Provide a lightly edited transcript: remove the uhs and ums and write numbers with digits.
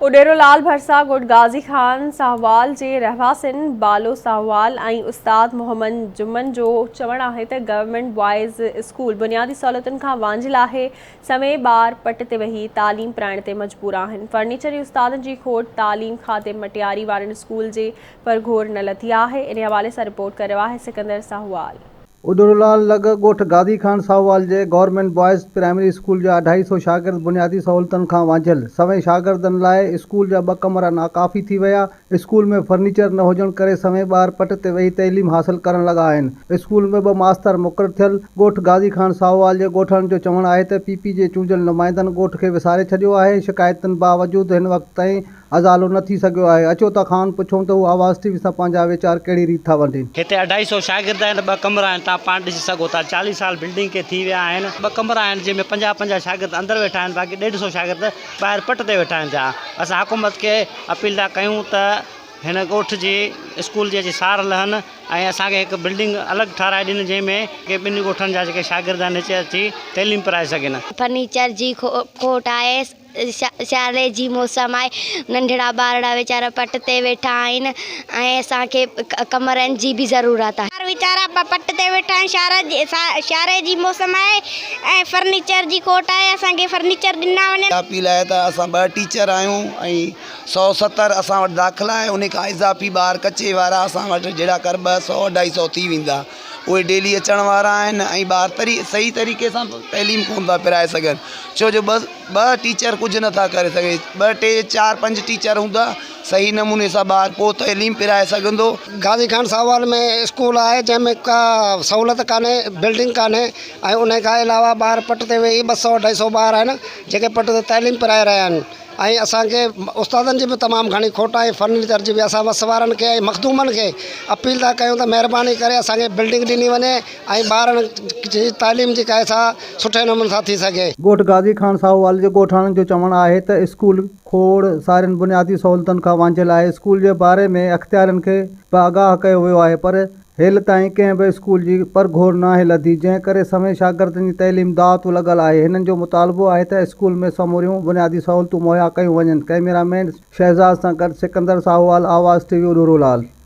उडेरोलाल भरसा गुट गाज़ी खान साहवाल जे रहवासिन बालो साहवाल ऐं उस्ताद मोहम्मद जुम्मन जो चवणु आहे त गवर्नमेंट बॉयज़ स्कूल बुनियादी सहूलियतुनि खां वांझिल आहे। समें ॿार पट ते वेही तालीम पढ़ाइण ते मजबूर आहिनि। फर्नीचर ऐं उस्तादनि जी खोट तालीम खाते मटियारी वारनि स्कूल जे परघोर न लथी आहे। इन हवाले सां रिपोर्ट करे आहे सिकंदर साहवाल। उडेरोलाल लॻ ॻोठ गाज़ी खान साहवाल जे गवर्नमेंट बॉयज़ प्राइमरी स्कूल जा 250 शागिर्द बुनियादी सहूलियतुनि खां वांझिल। सभई शागिर्दनि लाइ स्कूल जा 2 कमरा नाकाफ़ी थी विया। स्कूल में फर्नीचर न हुजण करे समें ॿार पट ते वेही तइलीम हासिल करण लॻा आहिनि। स्कूल में 2 मास्तर मुक़ररु थियल। ॻोठ गाज़ी खान साहवाल जे ॻोठनि जो चवणु आहे त पीपी जे चूंडियल नुमाइंदनि ॻोठ खे विसारे छॾियो आहे। शिकायतुनि बावजूदि हिन वक़्त ताईं अज़ालो न थी सघियो आहे। अचो त ख़ान पुछूं त हू आवाज़ टीवी सां पंहिंजा वीचार कहिड़ी रीति था वंडनि। हिते 250 शागिर्द आहिनि, 2 कमरा आहिनि। तव्हां पाण ॾिसी सघो था 40 साल बिल्डिंग खे थी विया आहिनि। 2 कमरा आहिनि जंहिंमें 50 शागिर्द अंदरि वेठा आहिनि, बाक़ी 150 शागिर्द ॿाहिरि पट ते वेठा आहिनि। असां हुकूमत खे अपील था कयूं त हिन ॻोठ जी स्कूल जी सार लहनि ऐं असांखे हिकु बिल्डिंग अलॻि ठाराए ॾियनि जंहिंमें के 2 ॻोठनि जा जेके शागिर्द आहिनि अची तइलीम पढ़ाए सघनि। फर्नीचर जी खोट आहे। सियारे जी मौसम आहे। नंढड़ा ॿारड़ा वीचारा पट ते वेठा आहिनि ऐं असांखे कमरनि जी बि ज़रूरत आहे। वीचारा पट ते वेठा आहिनि। सियारे जी मौसम आहे ऐं फर्नीचर जी खोट आहे। असांखे फर्नीचर ॾिना वञे। अपील आहे त असां 2 टीचर आहियूं ऐं 170 असां वटि दाख़िला आहे। उन खां इज़ाफ़ी ॿार कचे वारा असां वटि जहिड़ा कर 200-250 थी वेंदा। उहे डेली अचण वारा आहिनि ऐं ॿार सही तरीक़े सां तइलीम कोन था पिराए सघनि, छो जो 2 टीचर कुझु नथा करे सघे। 2, 3, 4, 5 टीचर हूंदा सही नमूने सां ॿार पोइ तइलीम पिराए सघंदो। गाज़ी खान साहवाल में स्कूल आहे जंहिंमें का सहूलियत कान्हे, बिल्डिंग कान्हे ऐं उन खां अलावा ॿार पट ते वेही 200-250 ॿार आहिनि जेके पट ते तइलीम पिराए रहिया आहिनि ऐं असांखे उस्तादनि जी बि तमामु घणी खोट आहे। फर्नीचर जी बि असां बस वारनि खे ऐं मखदूमनि खे अपील था कयूं त महिरबानी करे असांखे बिल्डिंग ॾिनी वञे ऐं ॿारनि जी तालीम जी काई सां सुठे नमूने सां थी सघे। ॻोठ गाज़ी खान साहवाल जे ॻोठाणनि जो चवणु आहे त स्कूल खोड़ सारियुनि बुनियादी सहूलियतुनि खां वांझिल आहे। स्कूल जे बारे में अख़्तियारनि खे बि आगाह कयो वियो आहे, पर हेल ताईं कंहिं बि स्कूल जी परघोर नाहे लधी, जंहिं करे समें शागिर्दनि जी तइलीम दाअ ते लॻल आहे। हिननि जो मुतालबो आहे त स्कूल में समूरियूं बुनियादी सहूलियतूं मुहैया कयूं वञनि। कैमरामैन शहज़ाद सां गॾु सिकंदर साहवाल, आवाज़ टीवी, उडेरोलाल।